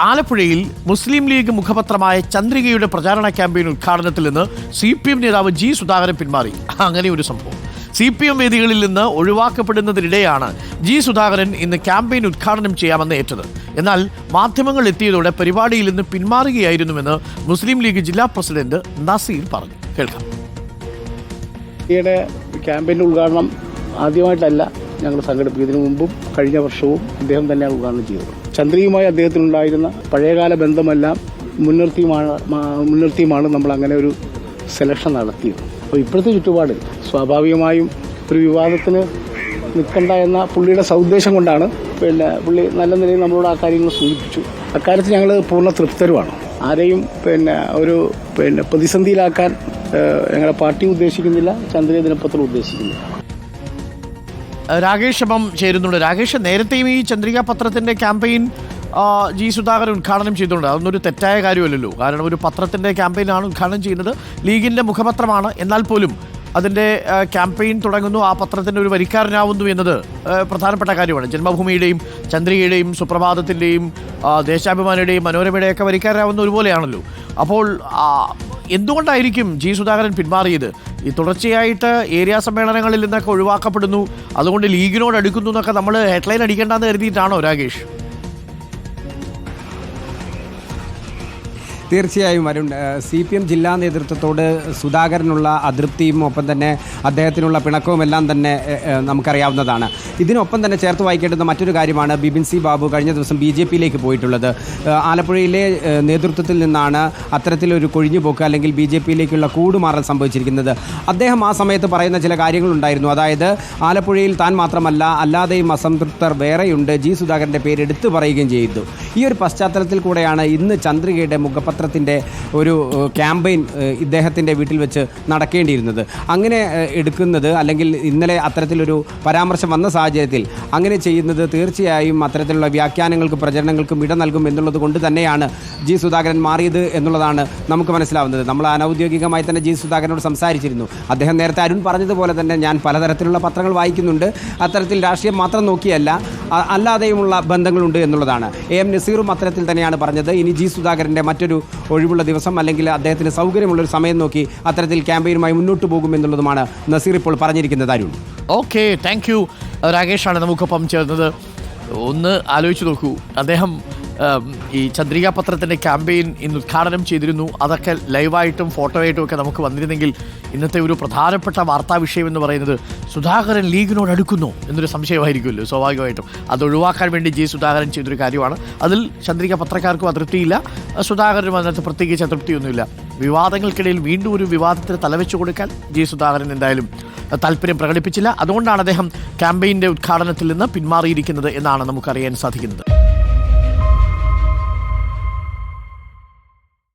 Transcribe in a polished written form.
ആലപ്പുഴയിൽ മുസ്ലിം ലീഗ് മുഖപത്രമായ ചന്ദ്രികയുടെ പ്രചാരണ ക്യാമ്പയിൻ ഉദ്ഘാടനത്തിൽ നിന്ന് CPM നേതാവ് ജി സുധാകരൻ പിന്മാറി. അങ്ങനെ ഒരു സംഭവം CPM വേദികളിൽ നിന്ന് ഒഴിവാക്കപ്പെടുന്നതിനിടെയാണ് ജി സുധാകരൻ ഇന്ന് ക്യാമ്പയിൻ ഉദ്ഘാടനം ചെയ്യാമെന്ന് ഏറ്റത്. എന്നാൽ മാധ്യമങ്ങൾ എത്തിയതോടെ പരിപാടിയിൽ നിന്ന് പിന്മാറുകയായിരുന്നുവെന്ന് മുസ്ലിം ലീഗ് ജില്ലാ പ്രസിഡന്റ് നസീർ പറഞ്ഞു. കേൾക്കാം. ഈയിടെ ക്യാമ്പയിൻ്റെ ഉദ്ഘാടനം ആദ്യമായിട്ടല്ല ഞങ്ങൾ സംഘടിപ്പിക്കുന്നതിന് മുമ്പും കഴിഞ്ഞ വർഷവും അദ്ദേഹം തന്നെയാണ് ഉദ്ഘാടനം ചെയ്തത്. ചന്ദ്രികയുമായി അദ്ദേഹത്തിനുണ്ടായിരുന്ന പഴയകാല ബന്ധമെല്ലാം മുൻനിർത്തിയുമാണ് നമ്മൾ അങ്ങനെ ഒരു സെലക്ഷൻ നടത്തിയത്. അപ്പോൾ ഇപ്പോഴത്തെ ചുറ്റുപാടിൽ സ്വാഭാവികമായും ഒരു വിവാദത്തിന് നിൽക്കണ്ട എന്ന പുള്ളിയുടെ സൗദ്ദേശം കൊണ്ടാണ് പുള്ളി നല്ല നിലയിൽ നമ്മളോട് ആ കാര്യങ്ങൾ സൂചിപ്പിച്ചു. അക്കാര്യത്തിൽ ഞങ്ങൾ പൂർണ്ണ തൃപ്തരുമാണ്. ആരെയും ഒരു പ്രതിസന്ധിയിലാക്കാൻ ഞങ്ങളുടെ പാർട്ടി ഉദ്ദേശിക്കുന്നില്ല, ചന്ദ്രിക ദിനപത്രം ഉദ്ദേശിക്കുന്നില്ല. രാകേഷ് അപ്പം ചേരുന്നുണ്ട്. രാകേഷ്, നേരത്തെയും ഈ ചന്ദ്രിക പത്രത്തിന്റെ ക്യാമ്പയിൻ ജി സുധാകരൻ ഉദ്ഘാടനം ചെയ്തിട്ടുണ്ട്. അതൊന്നും ഒരു തെറ്റായ കാര്യമല്ലല്ലോ. കാരണം ഒരു പത്രത്തിന്റെ ക്യാമ്പയിനാണ് ഉദ്ഘാടനം ചെയ്യുന്നത്, ലീഗിന്റെ മുഖപത്രമാണ്. എന്നാൽ പോലും അതിൻ്റെ ക്യാമ്പയിൻ തുടങ്ങുന്നു, ആ പത്രത്തിൻ്റെ ഒരു വരിക്കാരനാവുന്നു എന്നത് പ്രധാനപ്പെട്ട കാര്യമാണ്. ജന്മഭൂമിയുടെയും ചന്ദ്രികയുടെയും സുപ്രഭാതത്തിൻ്റെയും ദേശാഭിമാനിയുടെയും മനോരമയുടെയൊക്കെ വരിക്കാരനാവുന്ന ഒരുപോലെയാണല്ലോ. അപ്പോൾ എന്തുകൊണ്ടായിരിക്കും ജി സുധാകരൻ പിന്മാറിയത്? ഈ തുടർച്ചയായിട്ട് ഏരിയ സമ്മേളനങ്ങളിൽ നിന്നൊക്കെ ഒഴിവാക്കപ്പെടുന്നു, അതുകൊണ്ട് ലീഗിനോട് അടുക്കുന്നു എന്നൊക്കെ നമ്മൾ ഹെഡ്ലൈൻ അടിക്കേണ്ടെന്ന് കരുതിയിട്ടാണോ രാകേഷ്? തീർച്ചയായും അരുൺ, CPM ജില്ലാ നേതൃത്വത്തോട് സുധാകരനുള്ള അതൃപ്തിയും ഒപ്പം തന്നെ അദ്ദേഹത്തിനുള്ള പിണക്കവും എല്ലാം തന്നെ നമുക്കറിയാവുന്നതാണ്. ഇതിനൊപ്പം തന്നെ ചേർത്ത് വായിക്കേണ്ടുന്ന മറ്റൊരു കാര്യമാണ് ബിപിൻ സി ബാബു കഴിഞ്ഞ ദിവസം BJPയിലേക്ക് പോയിട്ടുള്ളത്. ആലപ്പുഴയിലെ നേതൃത്വത്തിൽ നിന്നാണ് അത്തരത്തിലൊരു കൊഴിഞ്ഞുപോക്ക് അല്ലെങ്കിൽ BJPയിലേക്കുള്ള കൂടുമാറൽ സംഭവിച്ചിരിക്കുന്നത്. അദ്ദേഹം ആ സമയത്ത് പറയുന്ന ചില കാര്യങ്ങളുണ്ടായിരുന്നു. അതായത് ആലപ്പുഴയിൽ താൻ മാത്രമല്ല, അല്ലാതെയും അസംതൃപ്തർ വേറെയുണ്ട്, ജി സുധാകരൻ്റെ പേര് എടുത്തു പറയുകയും ചെയ്തു. ഈ ഒരു പശ്ചാത്തലത്തിൽ കൂടെയാണ് ഇന്ന് ചന്ദ്രികയുടെ മുഖപത്രത്തിൻ്റെ ഒരു ക്യാമ്പയിൻ ഇദ്ദേഹത്തിൻ്റെ വീട്ടിൽ വെച്ച് നടക്കേണ്ടിയിരുന്നത്. അങ്ങനെ എടുക്കുന്നത് അല്ലെങ്കിൽ ഇന്നലെ അത്തരത്തിലൊരു പരാമർശം വന്ന സാഹചര്യത്തിൽ അങ്ങനെ ചെയ്യുന്നത് തീർച്ചയായും അത്തരത്തിലുള്ള വ്യാഖ്യാനങ്ങൾക്കും പ്രചരണങ്ങൾക്കും ഇട നൽകും എന്നുള്ളത് കൊണ്ട് തന്നെയാണ് ജി സുധാകരൻ മാറിയത് എന്നുള്ളതാണ് നമുക്ക് മനസ്സിലാവുന്നത്. നമ്മൾ അനൗദ്യോഗികമായി തന്നെ ജി സുധാകരനോട് സംസാരിച്ചിരുന്നു. അദ്ദേഹം നേരത്തെ അരുൺ പറഞ്ഞതുപോലെ തന്നെ ഞാൻ പലതരത്തിലുള്ള പത്രങ്ങൾ വായിക്കുന്നുണ്ട്, അത്തരത്തിൽ രാഷ്ട്രീയം മാത്രം നോക്കിയല്ല അല്ലാതെയുമുള്ള ബന്ധങ്ങളുണ്ട് എന്നുള്ളതാണ്. AM നസീറും അത്തരത്തിൽ തന്നെയാണ് പറഞ്ഞത്. ഇനി ജി സുധാകരൻ്റെ മറ്റൊരു ഒഴിവുള്ള ദിവസം അല്ലെങ്കിൽ അദ്ദേഹത്തിന് സൗകര്യമുള്ളൊരു സമയം നോക്കി അത്തരത്തിൽ ക്യാമ്പയിനുമായി മുന്നോട്ട് പോകുമെന്നുള്ളതുമാണ് നസീർ ഇപ്പോൾ പറഞ്ഞിരിക്കുന്നത്. Arun, okay, thank you. രാകേഷാണ് നമുക്കൊപ്പം ചേർന്നത്. ഒന്ന് ആലോചിച്ച് നോക്കൂ, അദ്ദേഹം ഈ ചന്ദ്രിക പത്രത്തിൻ്റെ ക്യാമ്പയിൻ ഇന്ന് ഉദ്ഘാടനം ചെയ്തിരുന്നു. അതൊക്കെ ലൈവായിട്ടും ഫോട്ടോയായിട്ടും ഒക്കെ നമുക്ക് വന്നിരുന്നെങ്കിൽ ഇന്നത്തെ ഒരു പ്രധാനപ്പെട്ട വാർത്താ വിഷയം എന്ന് പറയുന്നത് സുധാകരൻ ലീഗിനോട് അടുക്കുന്നു എന്നൊരു സംശയമായിരിക്കുമല്ലോ സ്വാഭാവികമായിട്ടും. അത് ഒഴിവാക്കാൻ വേണ്ടി ജി സുധാകരൻ ചെയ്തൊരു കാര്യമാണ്. അതിൽ ചന്ദ്രിക പത്രക്കാർക്കും അതൃപ്തിയില്ല, സുധാകരനും അതിനകത്ത് പ്രത്യേകിച്ച് അതൃപ്തിയൊന്നുമില്ല. വിവാദങ്ങൾക്കിടയിൽ വീണ്ടും ഒരു വിവാദത്തിന് തലവെച്ചു കൊടുക്കാൻ ജി സുധാകരൻ എന്തായാലും താല്പര്യം പ്രകടിപ്പിച്ചില്ല. അതുകൊണ്ടാണ് അദ്ദേഹം ക്യാമ്പയിൻ്റെ ഉദ്ഘാടനത്തിൽ നിന്ന് പിന്മാറിയിരിക്കുന്നത് എന്നാണ് നമുക്കറിയാൻ സാധിക്കുന്നത്.